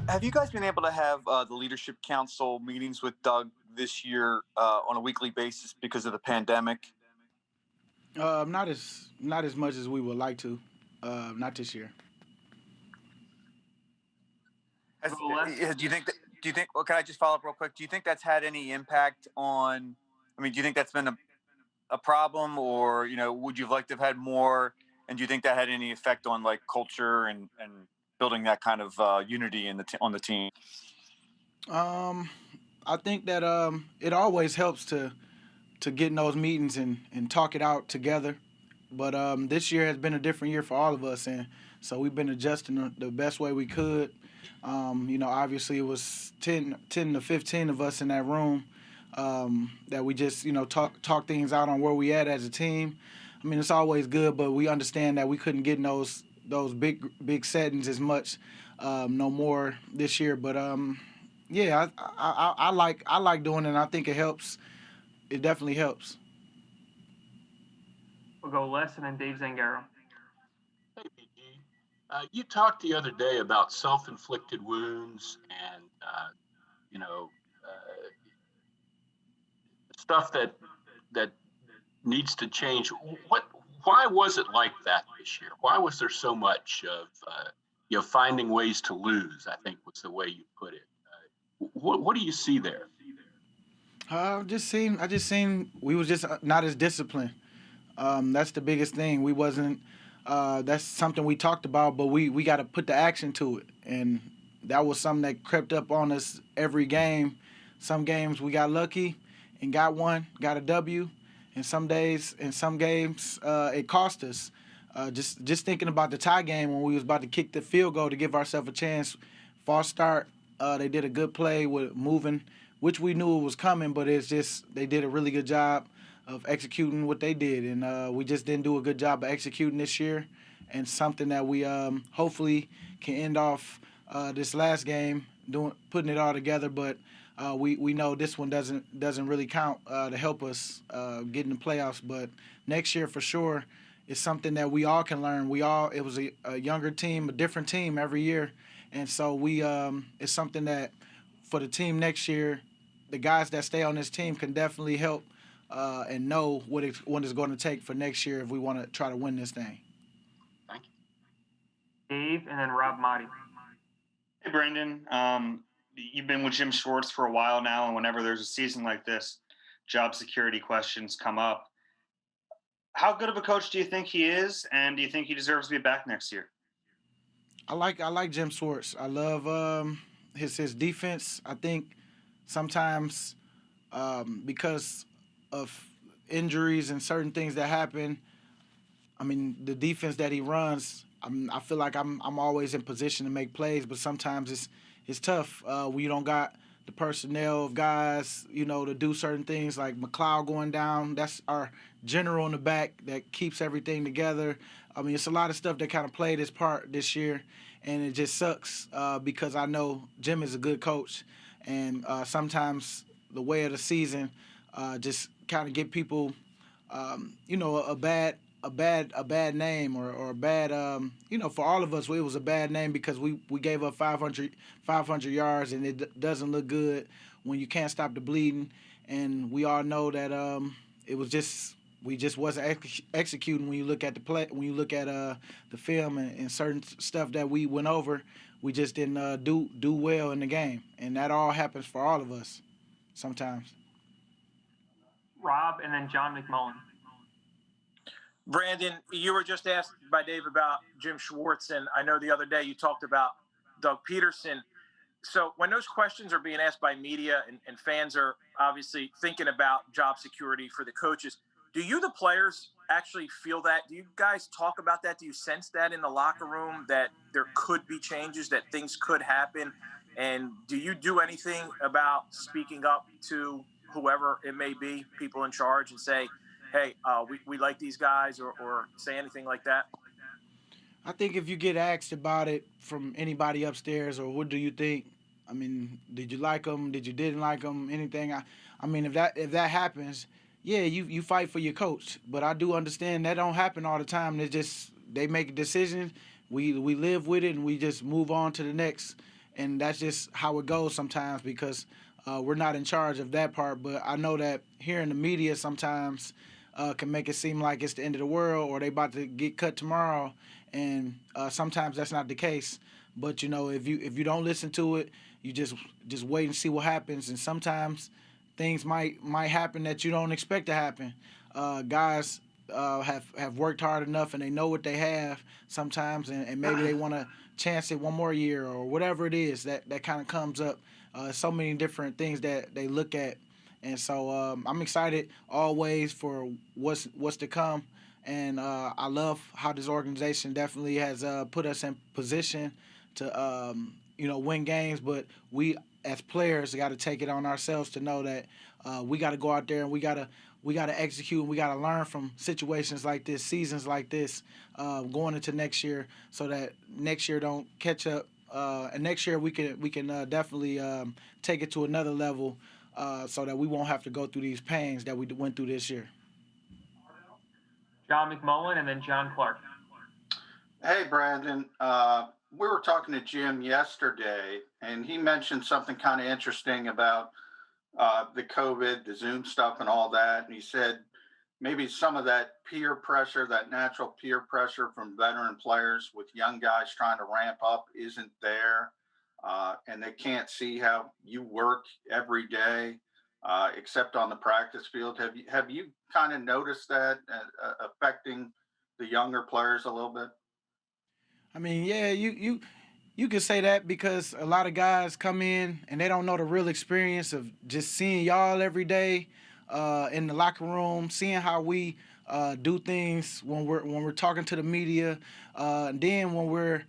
Have you guys been able to have the leadership council meetings with Doug this year on a weekly basis because of the pandemic? Not as much as we would like to. Not this year. Go Les. Do you think that? Do you think? Well, can I just follow up real quick? Do you think that's had any impact on? I mean, do you think that's been a problem, or would you have liked to have had more? And do you think that had any effect on like culture and building that kind of unity on the team? Um, I think that it always helps to get in those meetings and talk it out together. But this year has been a different year for all of us, and so we've been adjusting the best way we could. Obviously it was 10 to 15 of us in that room that we just talk things out on where we at as a team. I mean, it's always good, but we understand that we couldn't get in those big settings as much no more this year. But yeah, I like doing it. And I think it helps. It definitely helps. We'll go Les and then Dave Zangaro. Hey, BG. You talked the other day about self-inflicted wounds and stuff that needs to change. Why was it like that this year? Why was there so much of finding ways to lose? I think was the way you put it. What do you see there? I just seen we was just not as disciplined. That's the biggest thing. We wasn't. That's something we talked about, but we got to put the action to it, and that was something that crept up on us every game. Some games we got lucky and got a W, and some days and some games it cost us. Just thinking about the tie game when we was about to kick the field goal to give ourselves a chance. False start. They did a good play with moving, which we knew it was coming, but it's just they did a really good job of executing what they did, and we just didn't do a good job of executing this year, and something that we hopefully can end off this last game putting it all together. But we know this one doesn't really count to help us get in the playoffs. But next year for sure, it's something that we all can learn. It was a younger team, a different team every year, and so it's something that for the team next year, the guys that stay on this team can definitely help and know what it's going to take for next year if we want to try to win this thing. Thank you. Dave and then Rob Motti. Hey, Brendan. You've been with Jim Schwartz for a while now, and whenever there's a season like this, job security questions come up. How good of a coach do you think he is, and do you think he deserves to be back next year? I like Jim Schwartz. I love his defense. I think sometimes because of injuries and certain things that happen, I mean the defense that he runs, I feel like I'm always in position to make plays, but sometimes it's tough when you don't got the personnel of guys, to do certain things like McLeod going down. That's our general in the back that keeps everything together. I mean, it's a lot of stuff that kind of played his part this year, and it just sucks because I know Jim is a good coach, and sometimes the way of the season just kind of get people, a bad name or a bad, for all of us, it was a bad name because we gave up 500 yards, and it doesn't look good when you can't stop the bleeding. And we all know that it was just we just wasn't executing when you look at the play, when you look at the film and certain stuff that we went over, we just didn't do well in the game, and that all happens for all of us sometimes. Rob and then John McMullen. Brandon, you were just asked by Dave about Jim Schwartz, and I know the other day you talked about Doug Peterson. So when those questions are being asked by media and fans are obviously thinking about job security for the coaches, do you, the players, actually feel that? Do you guys talk about that? Do you sense that in the locker room, that there could be changes, that things could happen? And do you do anything about speaking up to whoever it may be, people in charge, and say, hey, we like these guys, or say anything like that? I think if you get asked about it from anybody upstairs, or what do you think? I mean, did you like them? Did you didn't like them? Anything? I mean, if that happens, yeah, you fight for your coach. But I do understand that don't happen all the time. They make a decision. We live with it, and we just move on to the next. and that's just how it goes sometimes because we're not in charge of that part. But I know that here in the media sometimes can make it seem like it's the end of the world or they about to get cut tomorrow, and sometimes that's not the case. But if you don't listen to it, you just wait and see what happens, and sometimes things might happen that you don't expect to happen. Guys have worked hard enough and they know what they have sometimes, and maybe they want to chance it one more year or whatever it is that kind of comes up. So many different things that they look at, and so I'm excited always for what's to come. And I love how this organization definitely has put us in position to win games, but we as players got to take it on ourselves to know that we got to go out there and we got to execute and we got to learn from situations like this, seasons like this, going into next year, so that next year don't catch up. And next year we can definitely take it to another level, so that we won't have to go through these pains that we went through this year. John McMullen and then John Clark. Hey, Brandon. We were talking to Jim yesterday, and he mentioned something kind of interesting about the COVID, the Zoom stuff, and all that. And he said maybe some of that peer pressure, that natural peer pressure from veteran players with young guys trying to ramp up isn't there. And they can't see how you work every day, except on the practice field. Have you kind of noticed that affecting the younger players a little bit? I mean, yeah, you could say that because a lot of guys come in and they don't know the real experience of just seeing y'all every day in the locker room, seeing how we do things when we're talking to the media, and then when we're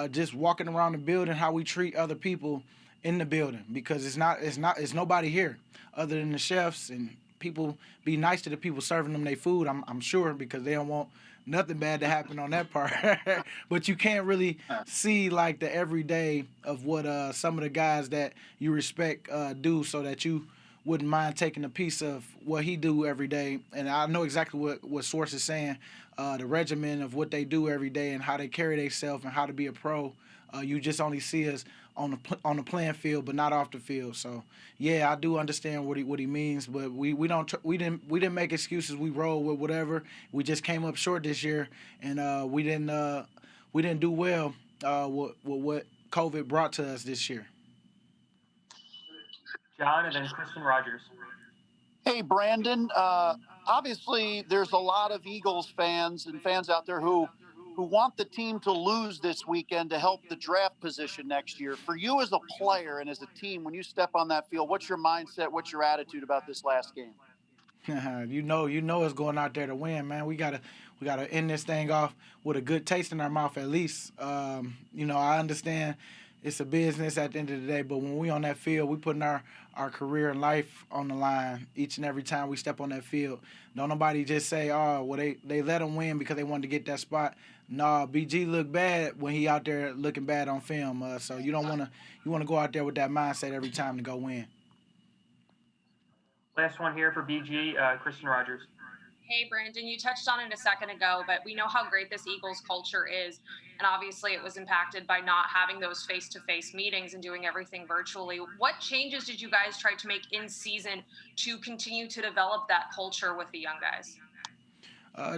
just walking around the building, how we treat other people in the building, because it's nobody here other than the chefs, and people be nice to the people serving them their food. I'm sure, because they don't want nothing bad to happen on that part. But you can't really see like the everyday of what some of the guys that you respect do, so that you wouldn't mind taking a piece of what he do every day. And I know exactly what Source is saying, the regimen of what they do every day and how they carry themselves and how to be a pro. You just only see us on the playing field, but not off the field. So yeah, I do understand what he means, but we didn't make excuses. We rolled with whatever. We just came up short this year, and we didn't do well with what COVID brought to us this year. John and then Kristen Rogers. Hey, Brandon. Obviously, there's a lot of Eagles fans and fans out there who want the team to lose this weekend to help the draft position next year. For you as a player and as a team, when you step on that field, what's your mindset? What's your attitude about this last game? you know it's going out there to win, man. We gotta end this thing off with a good taste in our mouth at least. I understand it's a business at the end of the day, but when we on that field, we putting our career and life on the line each and every time we step on that field. Don't nobody just say, oh, well, they let him win because they wanted to get that spot. No, BG looked bad when he out there looking bad on film. So you want to go out there with that mindset every time to go win. Last one here for BG, Kristen Rogers. Hey, Brandon, you touched on it a second ago, but we know how great this Eagles culture is. And obviously it was impacted by not having those face-to-face meetings and doing everything virtually. What changes did you guys try to make in season to continue to develop that culture with the young guys?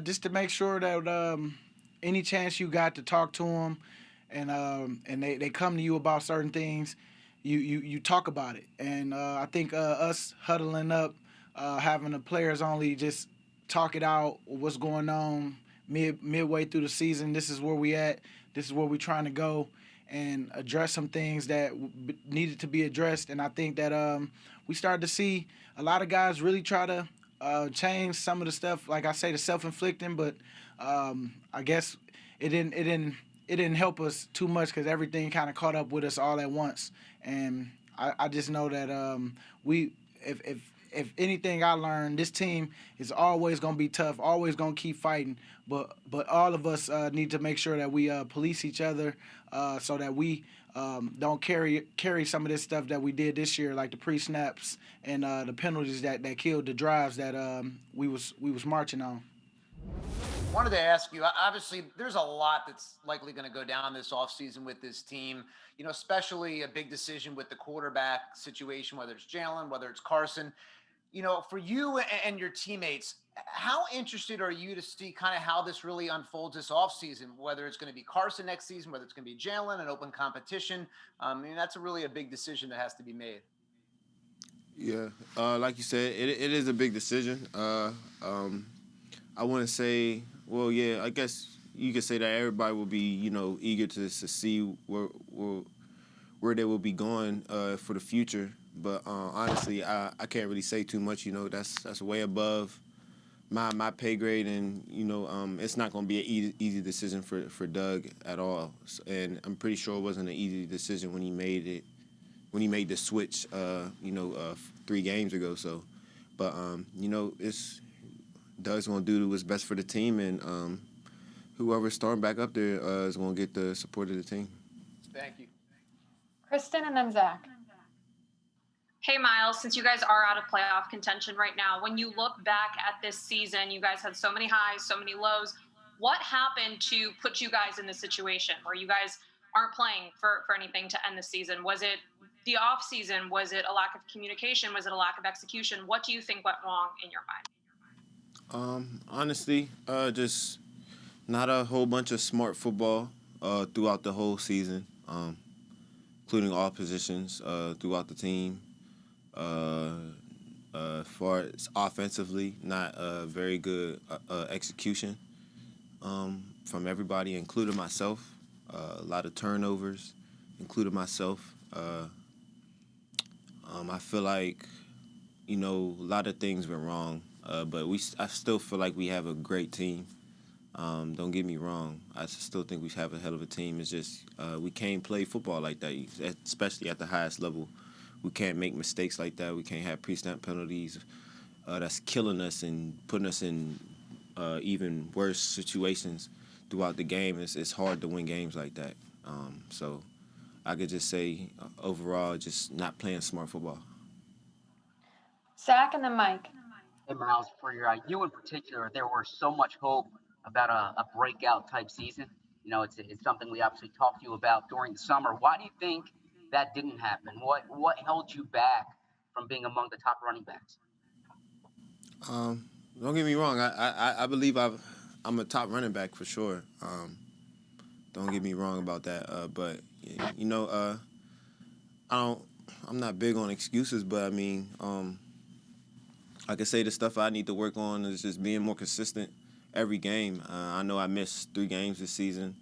Just to make sure that any chance you got to talk to them and they come to you about certain things, you talk about it. And I think us huddling up, having the players only just talk it out, what's going on midway through the season. This is where we at. This is where we're trying to go, and address some things that needed to be addressed. And I think that we started to see a lot of guys really try to change some of the stuff, like I say, the self-inflicting. But I guess it didn't help us too much because everything kind of caught up with us all at once. And I just know that if anything I learned, this team is always going to be tough, always going to keep fighting. But all of us need to make sure that we police each other so that we don't carry some of this stuff that we did this year, like the pre-snaps and the penalties that killed the drives that we was marching on. wanted to ask you, obviously, there's a lot that's likely going to go down this offseason with this team, especially a big decision with the quarterback situation, whether it's Jalen, whether it's Carson. For you and your teammates, how interested are you to see kind of how this really unfolds this offseason, whether it's going to be Carson next season, whether it's going to be Jalen, an open competition? That's really a big decision that has to be made. Yeah, like you said, it is a big decision. I wouldn't say, well, yeah, I guess you could say that everybody will be, eager to see where they will be going for the future. But honestly, I can't really say too much. That's way above my pay grade, and it's not going to be an easy decision for Doug at all. And I'm pretty sure it wasn't an easy decision when he made the switch, 3 games ago. So, but it's Doug's going to do what's best for the team, and whoever's starting back up there is going to get the support of the team. Thank you. Kristen and then Zach. Hey, Miles, since you guys are out of playoff contention right now, when you look back at this season, you guys had so many highs, so many lows. What happened to put you guys in this situation where you guys aren't playing for anything to end the season? Was it the off season? Was it a lack of communication? Was it a lack of execution? What do you think went wrong in your mind? Honestly, just not a whole bunch of smart football throughout the whole season, including all positions throughout the team. As far as offensively, not very good execution from everybody, including myself. A lot of turnovers, including myself. I feel like, a lot of things went wrong, but I still feel like we have a great team. Don't get me wrong. I still think we have a hell of a team. It's just we can't play football like that, especially at the highest level. We can't make mistakes like that. We can't have pre-snap penalties. That's killing us and putting us in even worse situations throughout the game. It's hard to win games like that. So I could just say overall, just not playing smart football. Zach and then Mike. Hey, Miles, for you in particular, there was so much hope about a breakout type season. It's something we obviously talked to you about during the summer. Why do you think that didn't happen? What held you back from being among the top running backs? Don't get me wrong. I believe I'm a top running back for sure. Don't get me wrong about that. But I'm not big on excuses. But I mean, I can say the stuff I need to work on is just being more consistent every game. I know I missed 3 games this season,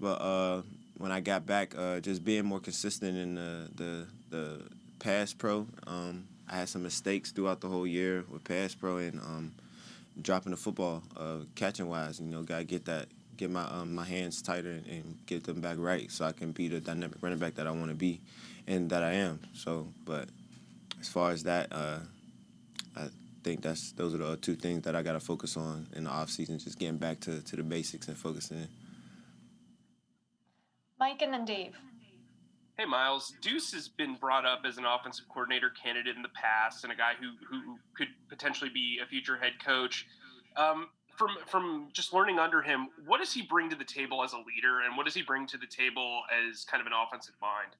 but when I got back, just being more consistent in the pass pro. I had some mistakes throughout the whole year with pass pro and dropping the football, catching wise. Gotta get my hands tighter and get them back right so I can be the dynamic running back that I want to be and that I am. So, but as far as that, I think those are the 2 things that I got to focus on in the offseason, just getting back to the basics and focusing. Mike and then Dave. Hey, Miles, Deuce has been brought up as an offensive coordinator candidate in the past and a guy who could potentially be a future head coach. From just learning under him, what does he bring to the table as a leader, and what does he bring to the table as kind of an offensive mind?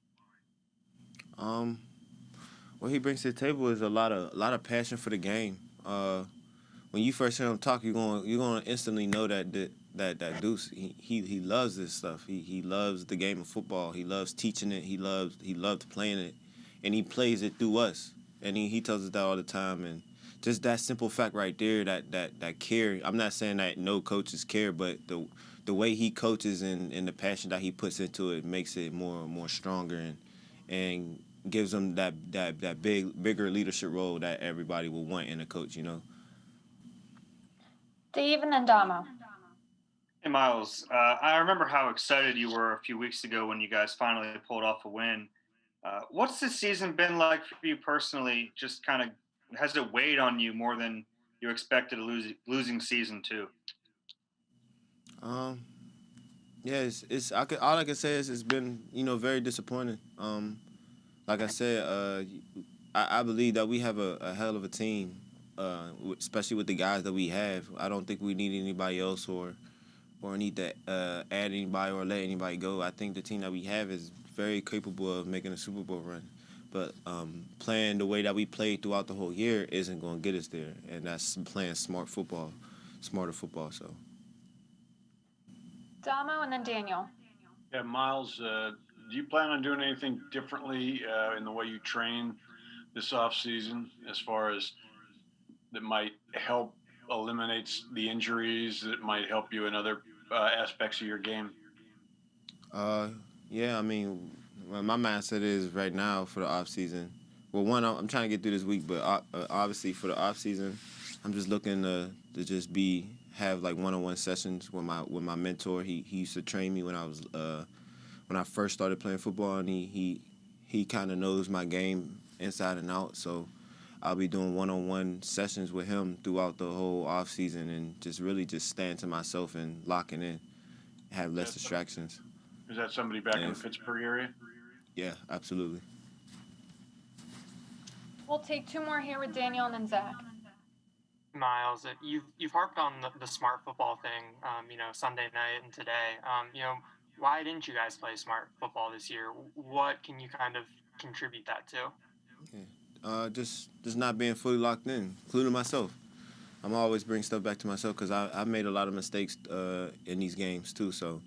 What he brings to the table is a lot of passion for the game. When you first hear him talk, you're gonna instantly know that Deuce he loves this stuff. He loves the game of football. He loves teaching it. He loved playing it, and he plays it through us. And he tells us that all the time. And just that simple fact right there, that care. I'm not saying that no coaches care, but the way he coaches and the passion that he puts into it makes it more stronger and gives them that bigger leadership role that everybody will want in a coach. Dave and then Damo. Hey, Miles, I remember how excited you were a few weeks ago when you guys finally pulled off a win. What's this season been like for you personally? Just kind of, has it weighed on you more than you expected losing season 2? Yeah, all I can say is it's been, very disappointing. Like I said, I believe that we have a hell of a team especially with the guys that we have. I don't think we need anybody else or need to add anybody or let anybody go. I think the team that we have is very capable of making a Super Bowl run. But playing the way that we played throughout the whole year isn't going to get us there, and that's playing smarter football. So. Damo and then Daniel. Yeah, Miles, do you plan on doing anything differently in the way you train this offseason as far as that might help eliminate the injuries, that might help you in other aspects of your game? Yeah, I mean, my mindset is right now for the off season. Well, one, I'm trying to get through this week, but obviously for the off season, I'm just looking to just have like one-on-one sessions with my mentor. He used to train me when I first started playing football, and he kind of knows my game inside and out. So I'll be doing one-on-one sessions with him throughout the whole off season, and just staying to myself and locking in, have less distractions. Is that somebody back in the Pittsburgh area? Yeah, absolutely. We'll take two more here with Daniel and then Zach. Miles, you've harped on the smart football thing, Sunday night and today. Why didn't you guys play smart football this year? What can you kind of contribute that to? Yeah. Just not being fully locked in, including myself. I'm always bring stuff back to myself because I've made a lot of mistakes in these games too. So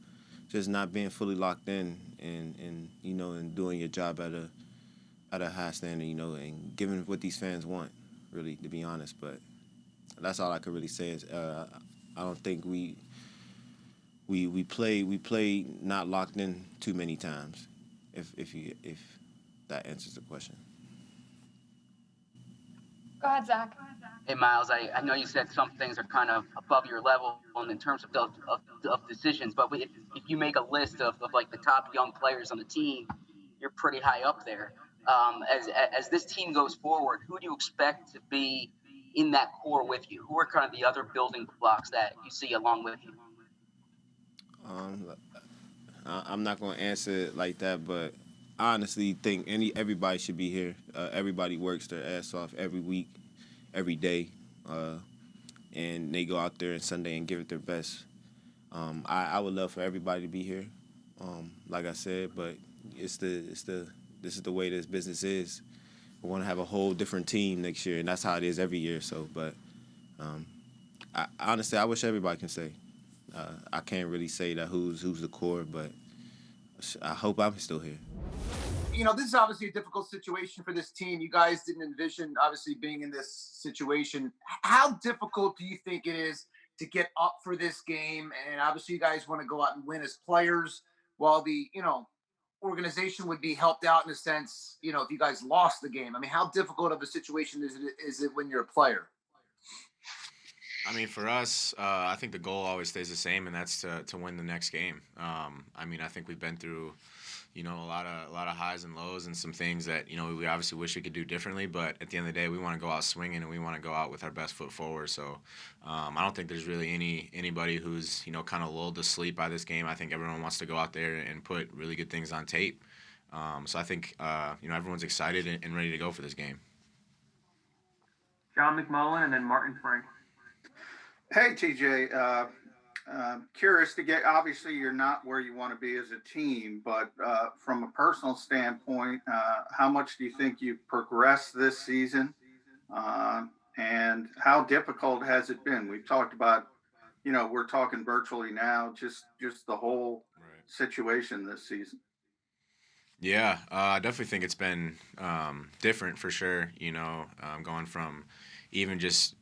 just not being fully locked in and doing your job at a high standard, and giving what these fans want, really, to be honest. But that's all I could really say is I don't think we play not locked in too many times. If that answers the question. Go ahead, Zach. Hey, Miles, I know you said some things are kind of above your level in terms of decisions, but if you make a list of like the top young players on the team, you're pretty high up there. As this team goes forward, who do you expect to be in that core with you? Who are kind of the other building blocks that you see along with you? I'm not going to answer it like that, but I honestly think everybody should be here. Everybody works their ass off every week, every day, and they go out there on Sunday and give it their best. I would love for everybody to be here, like I said, but this is the way this business is. We want to have a whole different team next year, and that's how it is every year. So, but honestly, I wish everybody can stay. I can't really say that who's the core, but I hope I'm still here. This is obviously a difficult situation for this team. You guys didn't envision, obviously, being in this situation. How difficult do you think it is to get up for this game? And obviously, you guys want to go out and win as players, while the, organization would be helped out in a sense, if you guys lost the game. I mean, how difficult of a situation is it when you're a player? I mean, for us, I think the goal always stays the same, and that's to win the next game. I mean, I think we've been through, a lot of highs and lows and some things that, we obviously wish we could do differently. But at the end of the day, we want to go out swinging, and we want to go out with our best foot forward. So I don't think there's really anybody who's, kind of lulled to sleep by this game. I think everyone wants to go out there and put really good things on tape. So I think, everyone's excited and ready to go for this game. John McMullen and then Martin Frank. Hey, TJ, curious to get, obviously you're not where you want to be as a team, but from a personal standpoint, how much do you think you've progressed this season? And how difficult has it been? We've talked about, we're talking virtually now, just the whole situation this season. Yeah, I definitely think it's been different for sure, going from even just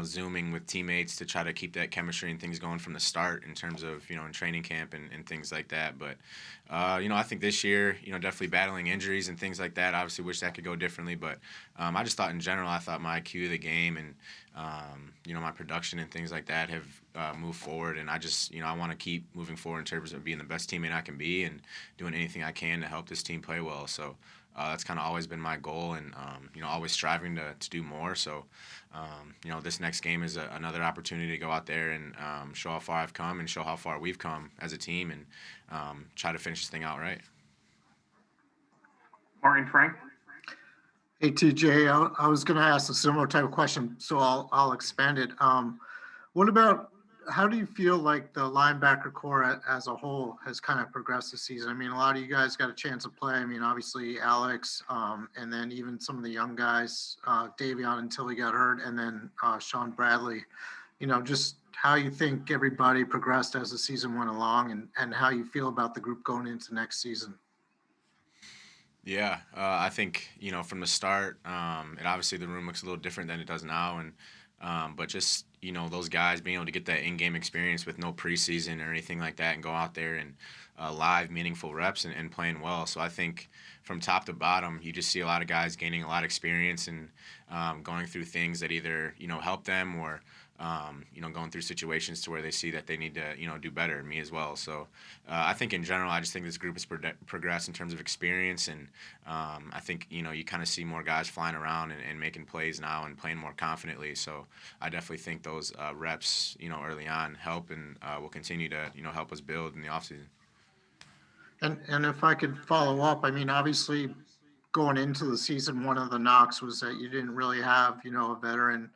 Zooming with teammates to try to keep that chemistry and things going from the start in terms of, in training camp and things like that. But, I think this year, definitely battling injuries and things like that. Obviously wish that could go differently. But I just thought in general, I thought my IQ of the game and, my production and things like that have moved forward. And I just, I want to keep moving forward in terms of being the best teammate I can be and doing anything I can to help this team play well. So that's kind of always been my goal and, always striving to do more. So, this next game is another opportunity to go out there and show how far I've come and show how far we've come as a team and try to finish this thing out right. Martin Frank. Hey TJ, I was going to ask a similar type of question, so I'll expand it. What about how do you feel like the linebacker core as a whole has kind of progressed this season? I mean, a lot of you guys got a chance to play. I mean, obviously Alex, and then even some of the young guys, Davion until he got hurt, and then Sean Bradley. Just how you think everybody progressed as the season went along, and how you feel about the group going into next season. Yeah, I think from the start, it obviously the room looks a little different than it does now, and but just those guys being able to get that in-game experience with no preseason or anything like that, and go out there and live meaningful reps and playing well. So I think from top to bottom, you just see a lot of guys gaining a lot of experience and going through things that either help them or going through situations to where they see that they need to, do better. Me as well. So I think in general, I just think this group has progressed in terms of experience, and I think you kind of see more guys flying around and making plays now and playing more confidently. So I definitely think those reps, early on help and will continue to, help us build in the offseason. And if I could follow up, I mean, obviously going into the season, one of the knocks was that you didn't really have, a veteran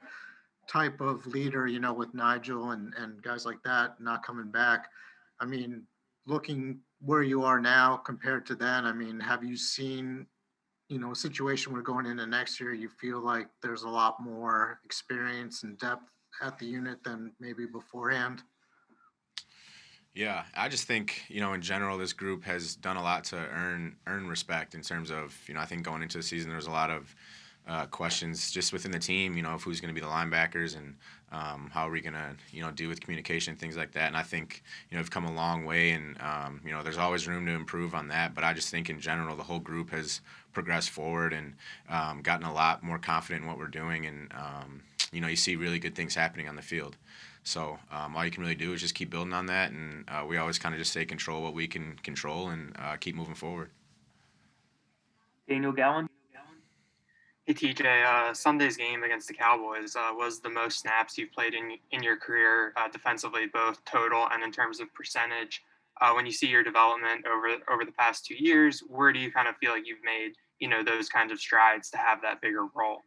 type of leader, with Nigel and guys like that not coming back. I mean, looking where you are now compared to then, I mean, have you seen, a situation where going into next year, you feel like there's a lot more experience and depth at the unit than maybe beforehand? Yeah, I just think in general this group has done a lot to earn respect in terms of I think going into the season there's a lot of questions just within the team, of who's going to be the linebackers and how are we going to do with communication, things like that. And I think we've come a long way, and there's always room to improve on that. But I just think in general the whole group has progressed forward and gotten a lot more confident in what we're doing, and you see really good things happening on the field. So all you can really do is just keep building on that, and we always kind of just say control what we can control and keep moving forward. Daniel Gallen. Hey TJ, Sunday's game against the Cowboys was the most snaps you've played in your career defensively, both total and in terms of percentage. When you see your development over the past 2 years, where do you kind of feel like you've made those kinds of strides to have that bigger role?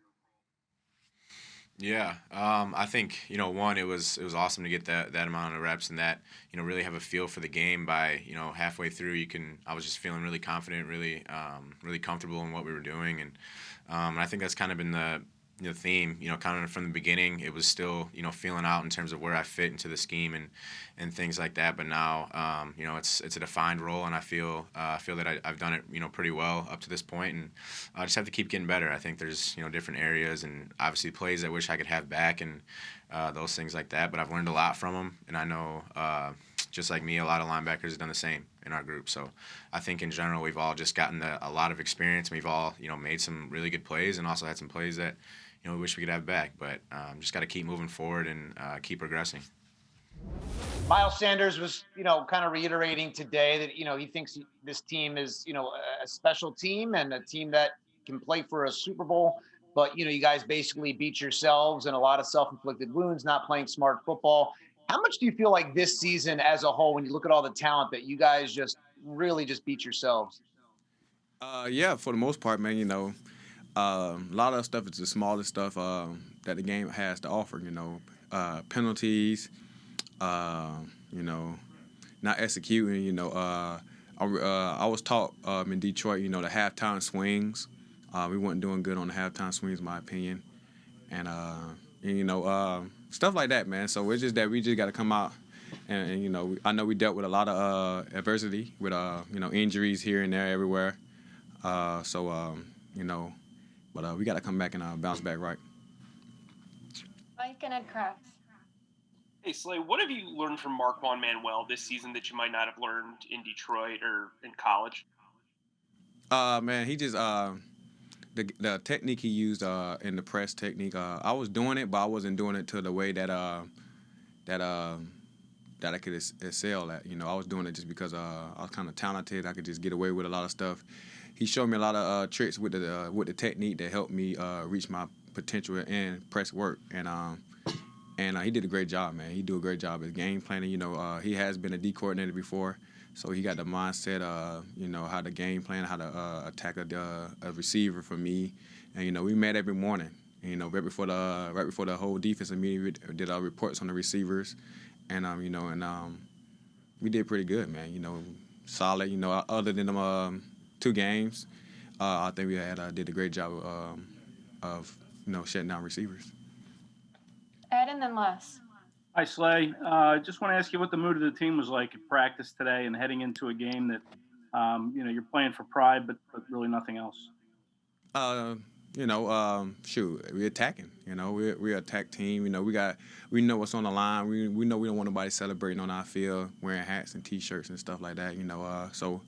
Yeah, I think one, it was awesome to get that amount of reps and that really have a feel for the game by halfway through. I was just feeling really confident, really comfortable in what we were doing, and I think that's kind of been the theme. Kind of from the beginning, it was still feeling out in terms of where I fit into the scheme and things like that. But now it's a defined role, and I feel that I've done it pretty well up to this point, and I just have to keep getting better. I think there's different areas and obviously plays I wish I could have back and those things like that. But I've learned a lot from them, and I know just like me, a lot of linebackers have done the same in our group. So I think in general we've all just gotten a lot of experience. We've all made some really good plays and also had some plays that we wish we could have back, but just got to keep moving forward and keep progressing. Miles Sanders was, kind of reiterating today that, he thinks this team is, a special team and a team that can play for a Super Bowl. But, you guys basically beat yourselves and a lot of self-inflicted wounds, not playing smart football. How much do you feel like this season as a whole, when you look at all the talent, that you guys just really just beat yourselves? Yeah, for the most part, man, a lot of stuff is the smallest stuff that the game has to offer, penalties, not executing, I was taught in Detroit, the halftime swings. We weren't doing good on the halftime swings, in my opinion. And stuff like that, man. So it's just that we just got to come out and I know we dealt with a lot of adversity with, injuries here and there everywhere. But we got to come back and bounce back right. Mike and Ed Krafts. Hey, Slay, what have you learned from Marquand Manuel this season that you might not have learned in Detroit or in college? Man, he just the technique he used in the press technique. I was doing it, but I wasn't doing it to the way that I could excel at. I was doing it just because I was kind of talented. I could just get away with a lot of stuff. He showed me a lot of tricks with the technique that helped me reach my potential in press work, and he did a great job, man. He do a great job at game planning. He has been a D coordinator before, so he got the mindset, how to game plan, how to attack a receiver for me, And we met every morning. And, right before the whole defensive meeting, we did our reports on the receivers, and we did pretty good, man. Solid. Other than them 2 games, I think we did a great job of shutting down receivers. Ed and then Les. Hi, Slay. Just want to ask you what the mood of the team was like at practice today and heading into a game that, you're playing for pride, but really nothing else. Shoot, we're attacking. We're an attack team. We know what's on the line. We know we don't want nobody celebrating on our field, wearing hats and T-shirts and stuff like that. So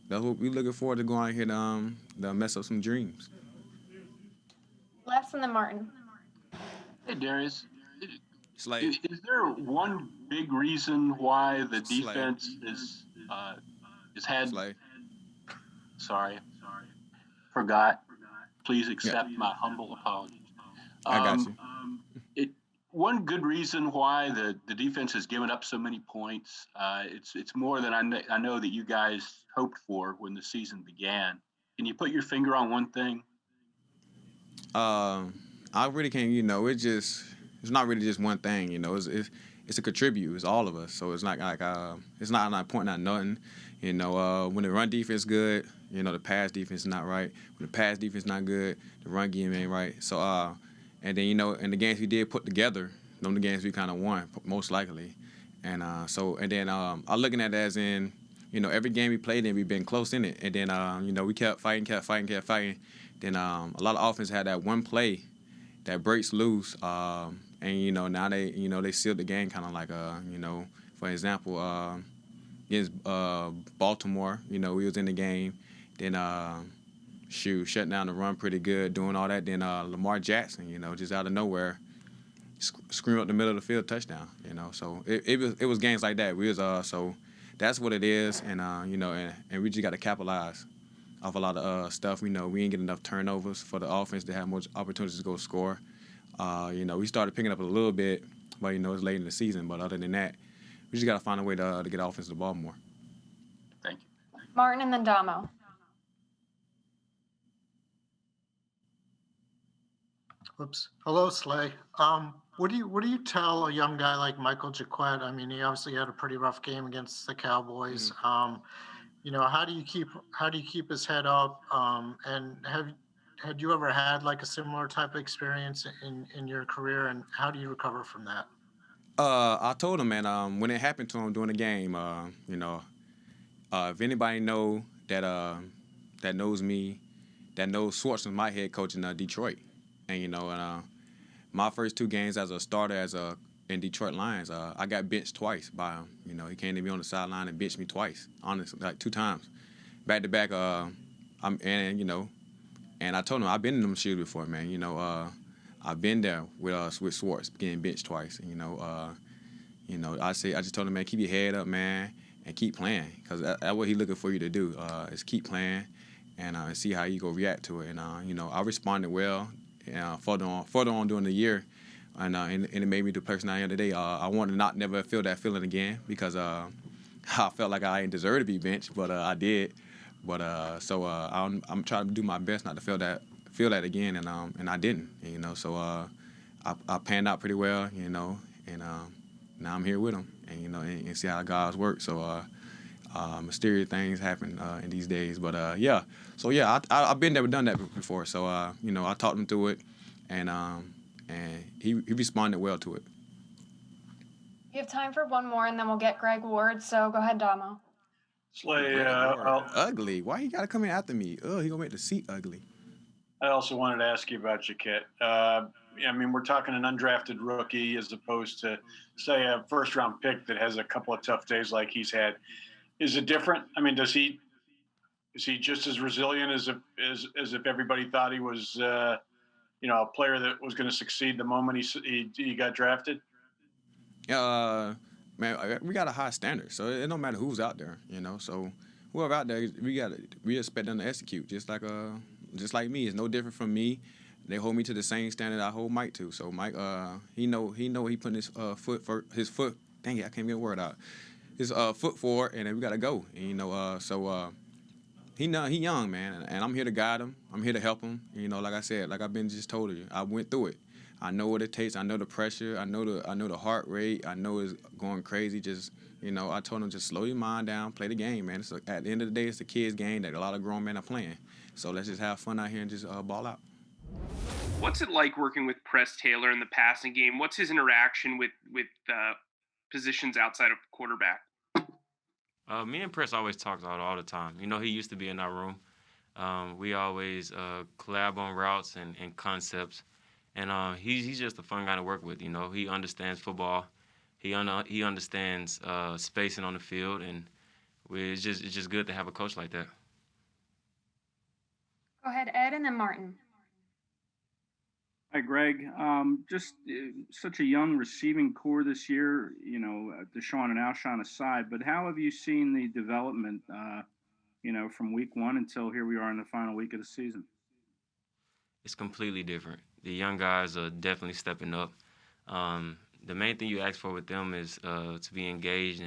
that's what we're looking forward to going out here to mess up some dreams. Les and then Martin. Hey, Darius. Slay. Is there one big reason why the defense is had? Slay. Sorry. Forgot. Please accept my humble apologies. I got you. One good reason why the defense has given up so many points, it's more than I know that you guys hoped for when the season began. Can you put your finger on one thing? I really can't. It's not really just one thing. It's a contribute. It's all of us. So it's not like it's not pointing out nothing. When the run defense is good, the pass defense is not right. When the pass defense is not good, the run game ain't right. So and then in the games we did put together, them the games we kind of won most likely. And then I'm looking at it as in, every game we played in, we've been close in it. And then we kept fighting. Then a lot of offense had that one play that breaks loose. And now they sealed the game, kind of like for example, against Baltimore, we was in the game, then shutting down the run pretty good, doing all that. Then Lamar Jackson, just out of nowhere, scream up the middle of the field, touchdown. So it was games like that. We was so that's what it is, and and we just got to capitalize off a lot of stuff. We ain't get enough turnovers for the offense to have more opportunities to go score. We started picking up a little bit, but it's late in the season. But other than that, we just got to find a way to get offense the ball more. Thank you. Martin and then Damo. Oops. Hello, Slay. What do you tell a young guy like Michael Jaquette? I mean, he obviously had a pretty rough game against the Cowboys. How do you keep his head up? And had you ever had like a similar type of experience in your career, and how do you recover from that? I told him, man, when it happened to him during the game, if anybody know that knows me, that knows Schwartz was my head coach in Detroit, and my first 2 games as a starter in Detroit Lions, I got benched twice by him. He came to me on the sideline and benched me twice, honestly, like 2 times, back to back. And I told him I've been in them shoes before, man. I've been there with Schwartz getting benched twice. I just told him, man, keep your head up, man, and keep playing, because that's what he's looking for you to do. Is keep playing, and see how you go react to it. And I responded well. Further on during the year, and it made me the person I am today. I want to not never feel that feeling again, because I felt like I didn't deserve to be benched, but I did. But I'm trying to do my best not to feel that again, and I didn't. So I panned out pretty well, and now I'm here with him, and see how God's work. So mysterious things happen in these days, but I've been there, done that before. So I talked him through it, and he responded well to it. We have time for one more, and then we'll get Greg Ward. So go ahead, Damo. Slay, ugly. Why you gotta come in after me? Oh, he gonna make the seat ugly. I also wanted to ask you about Jaquette. We're talking an undrafted rookie as opposed to, say, a first-round pick that has a couple of tough days like he's had. Is it different? I mean, is he just as resilient as if everybody thought he was, a player that was going to succeed the moment he got drafted? Man, we got a high standard, so it don't matter who's out there, So whoever out there, we expect them to execute, just like me. It's no different from me. They hold me to the same standard I hold Mike to. So Mike, he putting his foot. Dang it, I can't get a word out. His foot forward, and then we gotta go. And, he young, man, and I'm here to guide him. I'm here to help him. You know, like I said, like I've been just told you, I went through it. I know what it takes. I know the pressure. I know the heart rate. I know it's going crazy. Just, you know, I told him just slow your mind down, play the game, man. At the end of the day, it's a kid's game that a lot of grown men are playing. So let's just have fun out here and just ball out. What's it like working with Press Taylor in the passing game? What's his interaction with positions outside of quarterback? Me and Press always talk all the time. You know, he used to be in our room. We always collab on routes and concepts. And he's just a fun guy to work with. You know, he understands football. He understands spacing on the field, and it's just good to have a coach like that. Go ahead, Ed, and then Martin. Hi, Greg. Just such a young receiving core this year, you know, Deshaun and Alshon aside, but how have you seen the development, you know, from week one until here we are in the final week of the season? It's completely different. The young guys are definitely stepping up. The main thing you ask for with them is to be engaged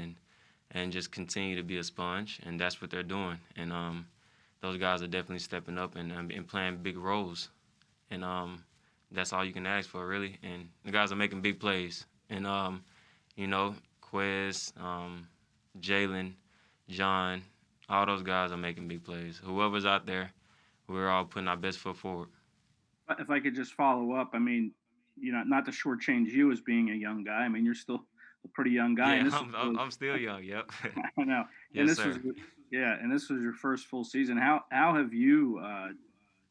and just continue to be a sponge, and that's what they're doing. And those guys are definitely stepping up and playing big roles. And that's all you can ask for, really. And the guys are making big plays. And, you know, Quez, Jalen, John, all those guys are making big plays. Whoever's out there, we're all putting our best foot forward. If I could just follow up, I mean, you know, not to shortchange you as being a young guy. I mean, you're still a pretty young guy. Yeah, I'm still young. Yep. I know. Yes, and sir. And this was your first full season. How have you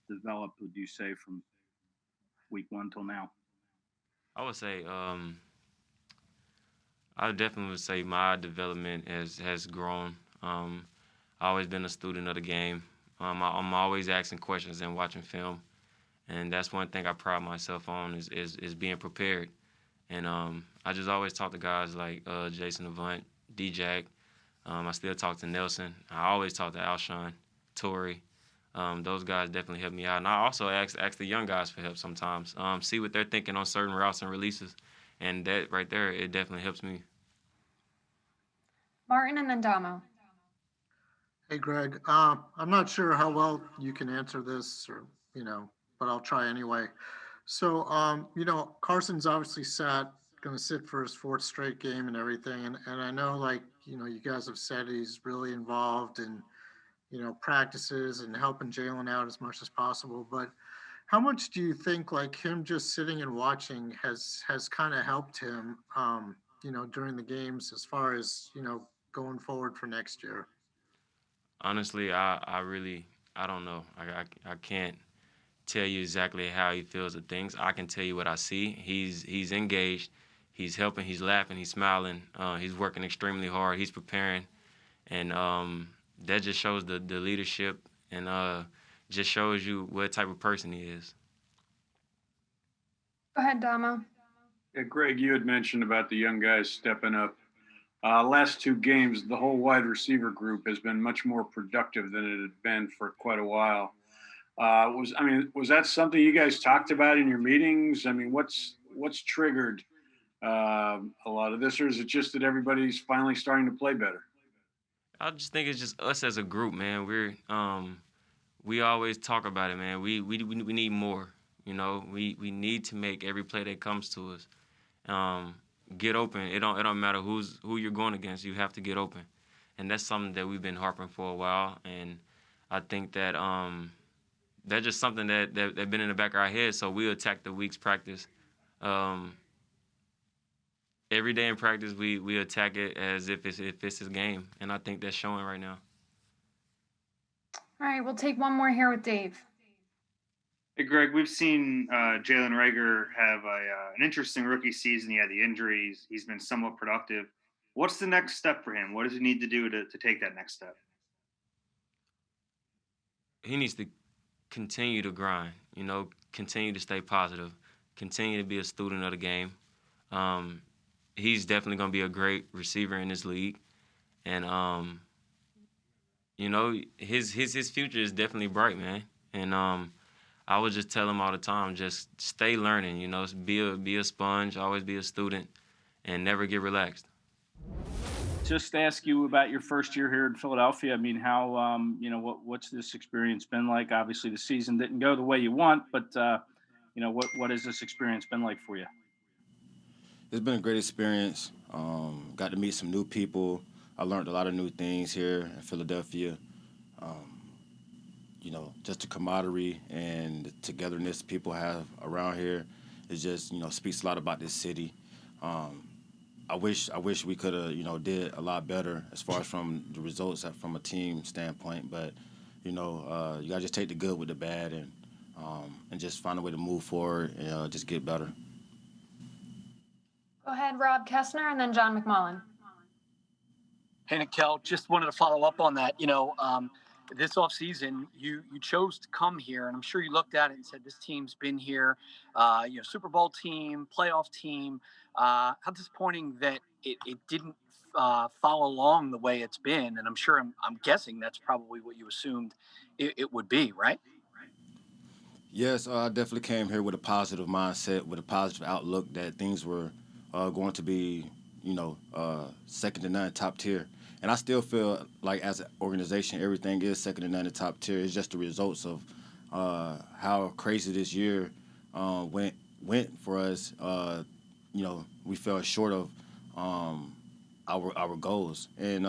developed? Would you say from week one till now? I would say I definitely would say my development has grown. I've always been a student of the game. I'm always asking questions and watching film. And that's one thing I pride myself on is being prepared. And I just always talk to guys like Jason Avant, D-Jack. I still talk to Nelson. I always talk to Alshon, Torrey. Those guys definitely help me out. And I also ask the young guys for help sometimes, see what they're thinking on certain routes and releases. And that right there, it definitely helps me. Martin and then Damo. Hey, Greg. I'm not sure how well you can answer this, or you know, but I'll try anyway. So, you know, Carson's obviously going to sit for his fourth straight game and everything. And I know, like, you know, you guys have said he's really involved in, you know, practices and helping Jalen out as much as possible. But how much do you think, like, him just sitting and watching has kind of helped him, you know, during the games as far as, you know, going forward for next year? Honestly, I don't know. I can't tell you exactly how he feels of things. I can tell you what I see. He's engaged. He's helping. He's laughing. He's smiling. He's working extremely hard. He's preparing, and that just shows the leadership and just shows you what type of person he is. Go ahead, Damo. Yeah, Greg, you had mentioned about the young guys stepping up. Last two games, the whole wide receiver group has been much more productive than it had been for quite a while. Was that something you guys talked about in your meetings? I mean, what's triggered a lot of this, or is it just that everybody's finally starting to play better? I just think it's just us as a group, man. We always talk about it, man. We need more. You know, we need to make every play that comes to us. Get open. It don't matter who you're going against. You have to get open, and that's something that we've been harping for a while. And I think that that's just something that been in the back of our head. So we attack the week's practice. Every day in practice, we attack it as if it's a game, and I think that's showing right now. All right, we'll take one more here with Dave. Hey, Greg, we've seen Jalen Reagor have an interesting rookie season. He had the injuries. He's been somewhat productive. What's the next step for him? What does he need to do to take that next step? He needs to continue to grind, you know, continue to stay positive, continue to be a student of the game. He's definitely going to be a great receiver in this league. And, you know, his future is definitely bright, man. And I would just tell him all the time, just stay learning, you know, be a sponge, always be a student, and never get relaxed. just ask you about your first year here in Philadelphia. I mean, how what's this experience been like? Obviously, the season didn't go the way you want, but what has this experience been like for you? It's been a great experience. Got to meet some new people. I learned a lot of new things here in Philadelphia. Just the camaraderie and the togetherness people have around here. It just speaks a lot about this city. I wish we could have did a lot better as far as from the results from a team standpoint. But you gotta just take the good with the bad and just find a way to move forward and just get better. Go ahead, Rob Kessner, and then John McMullen. Hey, Nickell, just wanted to follow up on that. This offseason, you chose to come here, and I'm sure you looked at it and said, this team's been here, Super Bowl team, playoff team. How disappointing that it didn't follow along the way it's been, and I'm guessing that's probably what you assumed it would be, right? Yes, I definitely came here with a positive mindset, with a positive outlook that things were going to be, second to none, top tier. And I still feel like as an organization, everything is second to none and top tier. It's just the results of how crazy this year went for us. We fell short of our goals, and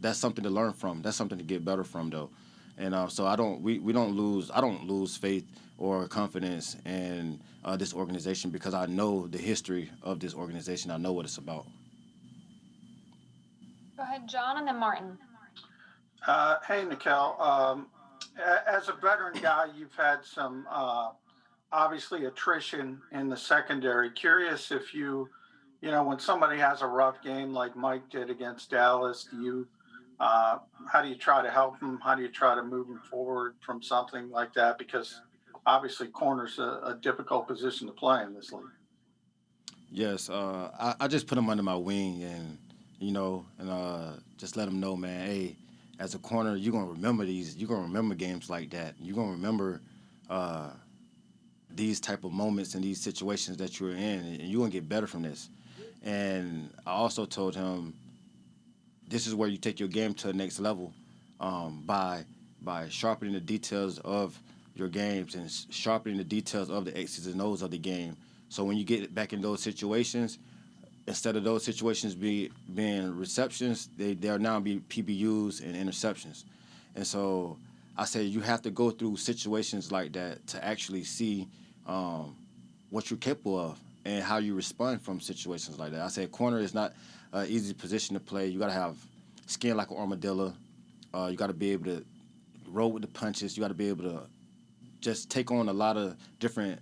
that's something to learn from. That's something to get better from, though. And so I don't lose faith or confidence in this organization because I know the history of this organization. I know what it's about. Go ahead, John, and then Martin. Hey, Nickell. As a veteran guy, you've had some obviously attrition in the secondary. Curious if when somebody has a rough game like Mike did against Dallas, how do you try to help them? How do you try to move them forward from something like that? Because obviously corner's a difficult position to play in this league. Yes, I just put them under my wing and just let them know, man, hey, as a corner, you're going to remember these. You're going to remember games like that. You're going to remember these type of moments and these situations that you're in, and you're going to get better from this. And I also told him, this is where you take your game to the next level by sharpening the details of your games and sharpening the details of the X's and O's of the game. So when you get back in those situations, instead of those situations being receptions, they'll now be PBUs and interceptions. And so I say you have to go through situations like that to actually see what you're capable of and how you respond from situations like that. I say corner is not an easy position to play. You got to have skin like an armadillo. You got to be able to roll with the punches. You got to be able to just take on a lot of different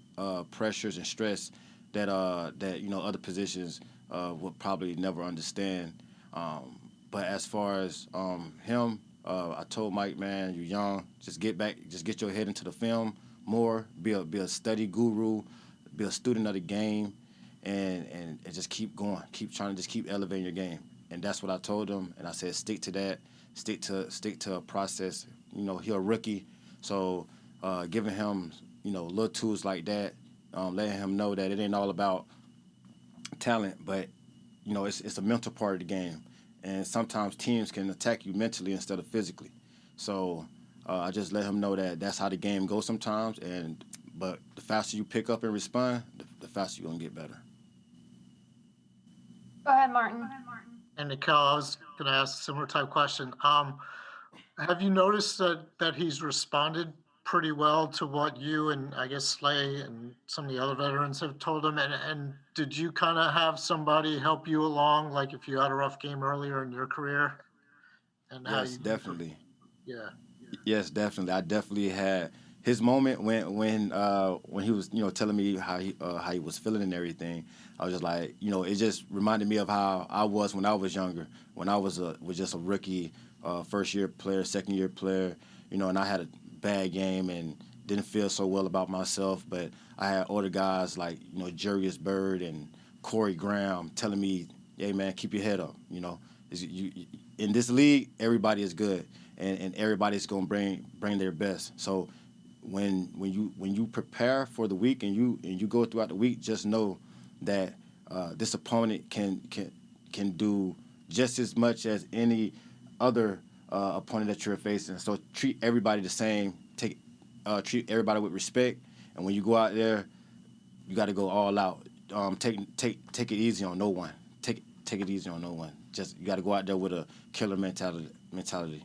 pressures and stress that other positions would probably never understand. But as far as him, I told Mike, man, you're young. Just get back. Just get your head into the film more. Be a study guru. Be a student of the game, and just keep going. Keep trying to just keep elevating your game. And that's what I told him. And I said, stick to that. Stick to a process. He's a rookie, so giving him little tools like that, letting him know that it ain't all about talent, but it's a mental part of the game. And sometimes teams can attack you mentally instead of physically. So I just let him know that that's how the game goes sometimes. But the faster you pick up and respond, the faster you're going to get better. Go ahead, Martin. And Nickell, I was going to ask a similar type question. Have you noticed that he's responded pretty well to what you and I guess Slay and some of the other veterans have told him? And did you kind of have somebody help you along, like if you had a rough game earlier in your career? And yes, definitely. Yeah. Yes, definitely. I definitely had his moment when he was telling me how he was feeling and everything. I was just like, it just reminded me of how I was when I was younger, when I was just a rookie, first year player, second year player, and I had a bad game and didn't feel so well about myself. But I had older guys like Jarius Byrd and Corey Graham telling me, hey man, keep your head up. In this league, everybody is good, and everybody's gonna bring their best. So when you prepare for the week and you go throughout the week, just know that this opponent can do just as much as any other opponent that you're facing. So treat everybody the same. Treat everybody with respect. And when you go out there, you got to go all out. Take it easy on no one. Take it easy on no one. Just you got to go out there with a killer mentality.